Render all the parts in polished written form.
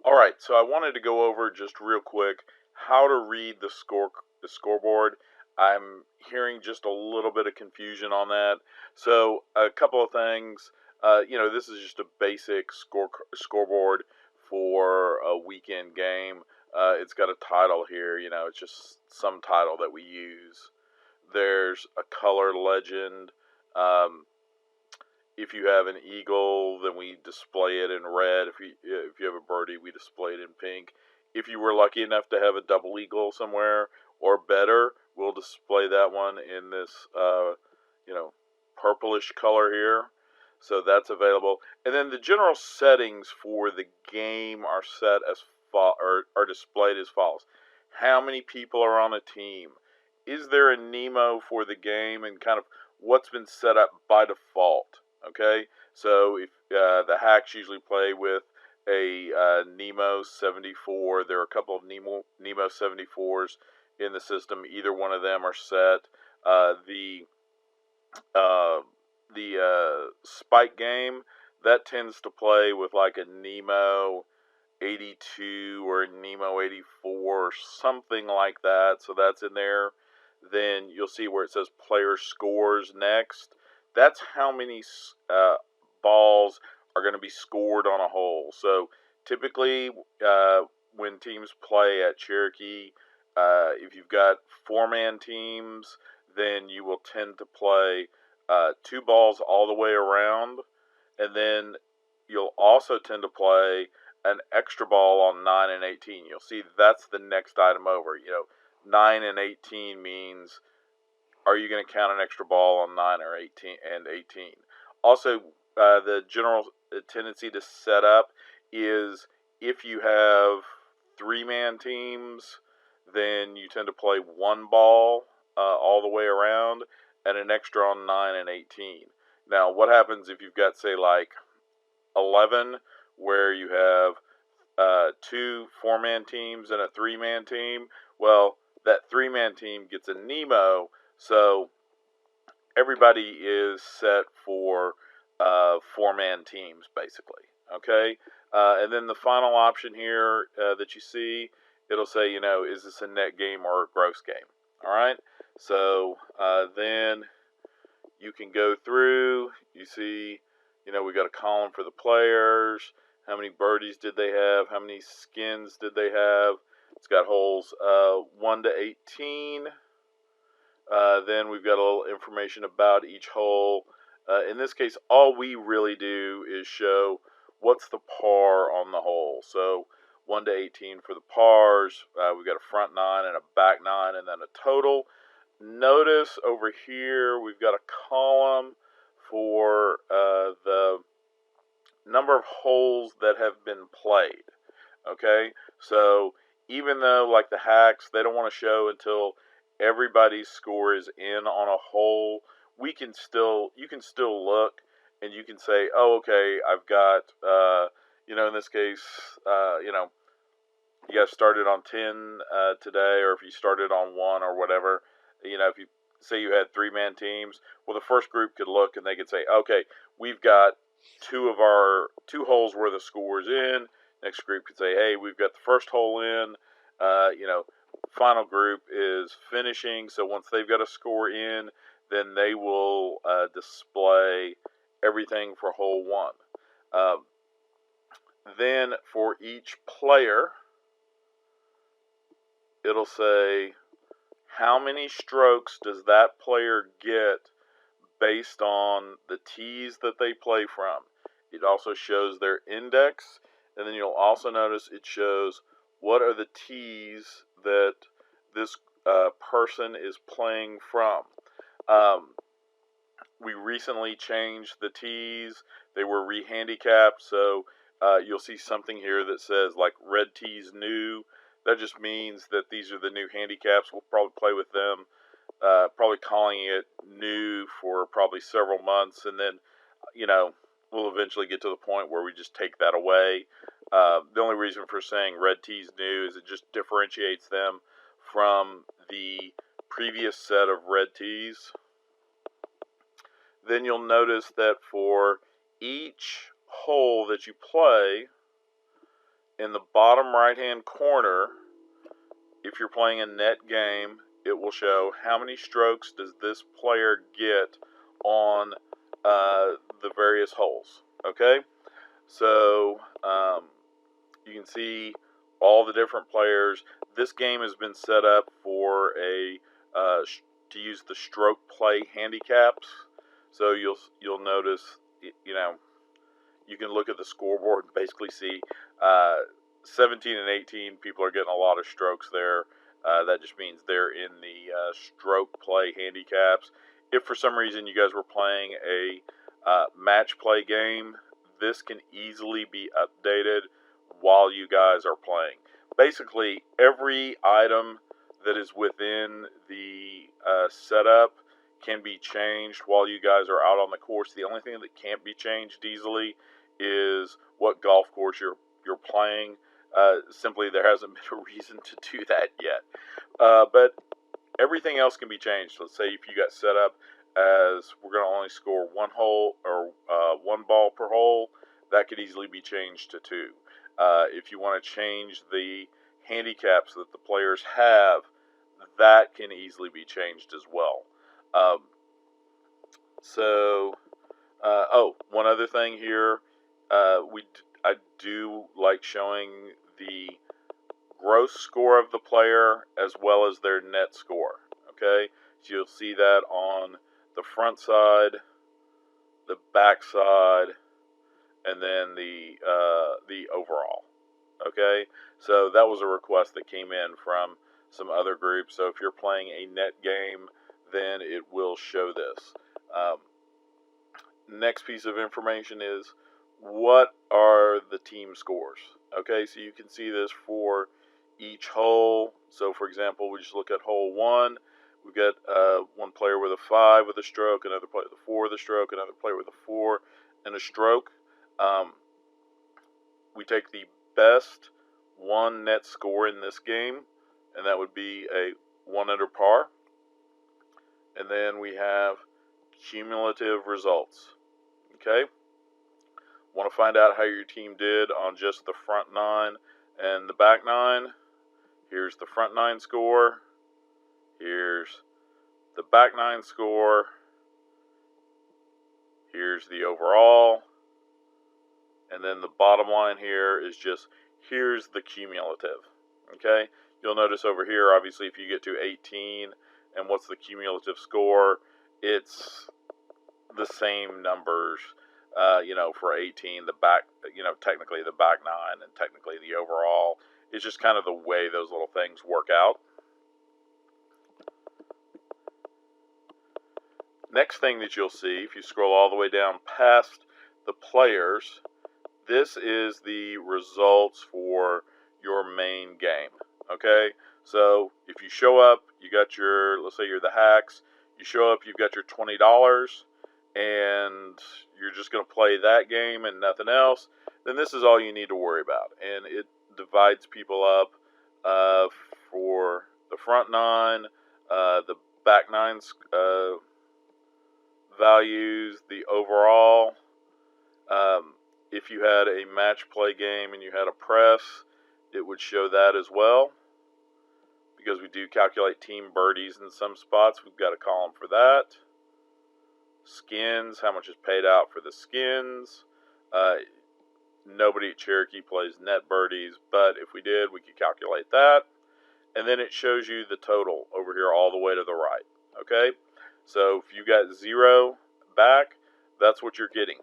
All right, so I wanted to go over just real quick how to read the scoreboard. I'm hearing just a little bit of confusion on that. So a couple of things. This is just a basic scoreboard for a weekend game. It's got a title here. It's just some title that we use. There's a color legend. Um, if you have an eagle, then we display it in red. If you have a birdie, we display it in pink. If you were lucky enough to have a double eagle somewhere or better, we'll display that one in this purplish color here. So that's available. And then the general settings for the game are set as are displayed as follows. How many people are on a team? Is there a Nemo for the game, and kind of what's been set up by default? Okay, so if the hacks usually play with a Nemo 74, there are a couple of Nemo 74s in the system. Either one of them are set. The Spike game, that tends to play with like a Nemo 82 or a Nemo 84 or something like that. So that's in there. Then you'll see where it says player scores next. That's how many balls are going to be scored on a hole. So typically, when teams play at Cherokee, if you've got four-man teams, then you will tend to play two balls all the way around, and then you'll also tend to play an extra ball on 9 and 18. You'll see that's the next item over. 9 and 18 means, are you going to count an extra ball on 9 or 18 and 18? Also, the general tendency to set up is if you have three-man teams, then you tend to play one ball all the way around and an extra on 9 and 18. Now, what happens if you've got, say, like 11, where you have two four-man teams and a three-man team? Well, that three-man team gets a Nemo, so everybody is set for four-man teams, basically. Okay? And then the final option here that you see, it'll say, is this a net game or a gross game? All right? So then you can go through, you see, we got a column for the players. How many birdies did they have? How many skins did they have? It's got holes 1 to 18. Then we've got a little information about each hole. In this case, all we really do is show what's the par on the hole. So 1 to 18 for the pars. We've got a front 9 and a back 9, and then a total. Notice over here we've got a column for the number of holes that have been played. Okay, so even though, like the hacks, they don't want to show until everybody's score is in on a hole, you can still look, and you can say, oh, okay, I've got in this case, you guys started on 10 today, or if you started on 1 or whatever, if you say you had three-man teams, well, the first group could look and they could say, okay, we've got two holes worth of scores in. Next group could say, hey, we've got the first hole in. Final group is finishing, so once they've got a score in, then they will display everything for hole 1. Then for each player, it'll say how many strokes does that player get based on the tees that they play from. It also shows their index, and then you'll also notice it shows what are the tees that this person is playing from. We recently changed the tees. They were re-handicapped, so you'll see something here that says like red tees new. That just means that these are the new handicaps. We'll probably play with them, probably calling it new for probably several months, and then, we'll eventually get to the point where we just take that away. The only reason for saying red tees new is it just differentiates them from the previous set of red tees. Then you'll notice that for each hole that you play, in the bottom right-hand corner, if you're playing a net game, it will show how many strokes does this player get on the various holes. Okay, so you can see all the different players. This game has been set up for to use the stroke play handicaps. So you'll notice, you can look at the scoreboard and basically see 17 and 18 people are getting a lot of strokes there. That just means they're in the stroke play handicaps. If for some reason you guys were playing a match play game, this can easily be updated while you guys are playing. Basically, every item that is within the setup can be changed while you guys are out on the course. The only thing that can't be changed easily is what golf course you're playing. Simply, there hasn't been a reason to do that yet. But everything else can be changed. Let's say if you got set up as we're going to only score one hole or one ball per hole, that could easily be changed to 2. If you want to change the handicaps that the players have, that can easily be changed as well. One other thing here, I do like showing the gross score of the player as well as their net score. Okay, so you'll see that on the front side, the back side, and then the overall. Okay, so that was a request that came in from some other groups. So if you're playing a net game, then it will show this. Next piece of information is, what are the team scores? Okay, so you can see this for each hole. So for example, we just look at hole 1. We've got one player with a 5 with a stroke, another player with a 4 with a stroke, another player with a 4 and a stroke. We take the best one net score in this game, and that would be a 1 under par. And then we have cumulative results. Okay? Want to find out how your team did on just the front 9 and the back 9? Here's the front 9 score. Here's the back 9 score. Here's the overall. And then the bottom line here is just, here's the cumulative. Okay? You'll notice over here, obviously, if you get to 18, and what's the cumulative score? It's the same numbers, for 18, the back, technically the back 9, and technically the overall. It's just kind of the way those little things work out. Next thing that you'll see, if you scroll all the way down past the players, this is the results for your main game. Okay, so if you show up, you got your, let's say you're the Hacks, you show up, you've got your $20, and you're just going to play that game and nothing else, then this is all you need to worry about. And it divides people up for the front 9, the back 9 values, the overall. If you had a match play game and you had a press, it would show that as well. Because we do calculate team birdies in some spots, we've got a column for that. Skins, how much is paid out for the skins. Nobody at Cherokee plays net birdies, but if we did, we could calculate that. And then it shows you the total over here all the way to the right. Okay? So if you got 0 back, that's what you're getting.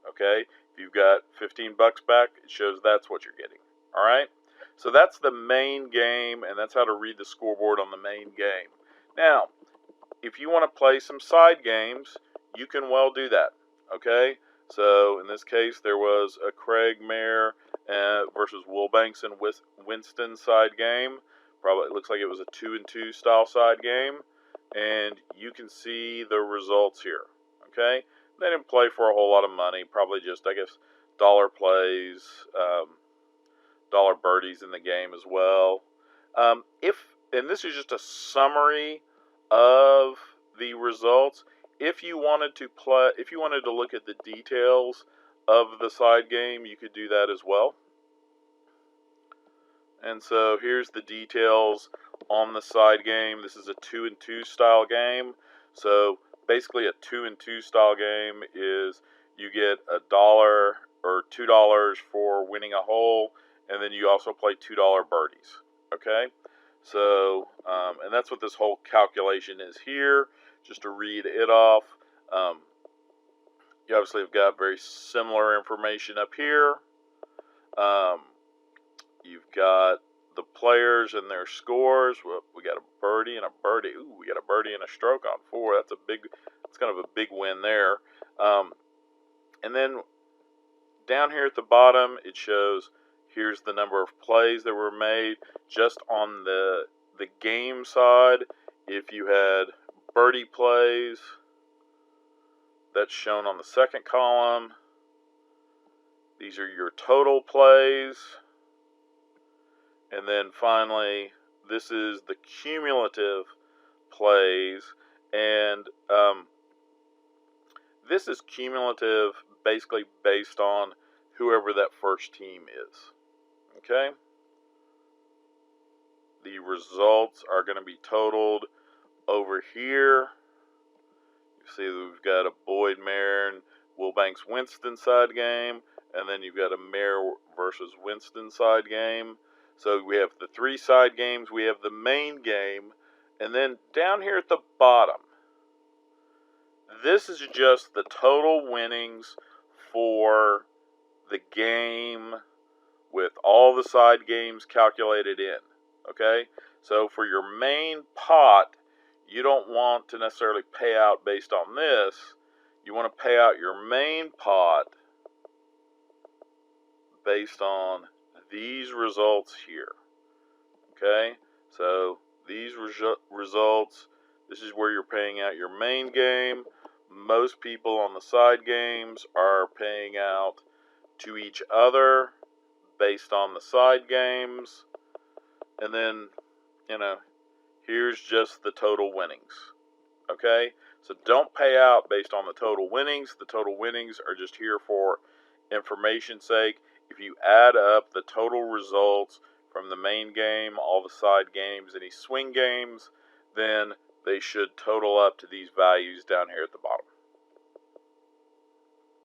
Okay? If you've got $15 back, it shows that's what you're getting. All right? So that's the main game, and that's how to read the scoreboard on the main game. Now, if you want to play some side games, you can well do that. Okay? So in this case, there was a Craig Mayer versus Wilbanks and Winston side game. Probably it looks like it was a 2-2 style side game. And you can see the results here. Okay? They didn't play for a whole lot of money. Probably just, I guess, dollar plays, dollar birdies in the game as well. And this is just a summary of the results. If you wanted to look at the details of the side game, you could do that as well. And so here's the details on the side game. This is a 2-and-2 style game. So basically a 2-and-2 style game is you get $1 or $2 for winning a hole, and then you also play $2 birdies. Okay? So, and that's what this whole calculation is here. Just to read it off, you obviously have got very similar information up here. You've got the players and their scores. Well, we got a birdie and a birdie. Ooh, we got a birdie and a stroke on 4. That's kind of a big win there. And then down here at the bottom, it shows here's the number of plays that were made. Just on the game side, if you had birdie plays, that's shown on the second column. These are your total plays. And then finally, this is the cumulative plays. And this is cumulative basically based on whoever that first team is. Okay? The results are going to be totaled over here. You see that we've got a Boyd Mare and Wilbanks Winston side game. And then you've got a Mare versus Winston side game. So we have the 3 side games, we have the main game, and then down here at the bottom, this is just the total winnings for the game with all the side games calculated in, okay? So for your main pot, you don't want to necessarily pay out based on this. You want to pay out your main pot based on these results here. Okay, so these results, this is where you're paying out your main game. Most people on the side games are paying out to each other based on the side games. And then, here's just the total winnings. Okay, so don't pay out based on the total winnings. The total winnings are just here for information's sake. If you add up the total results from the main game, all the side games, any swing games, then they should total up to these values down here at the bottom.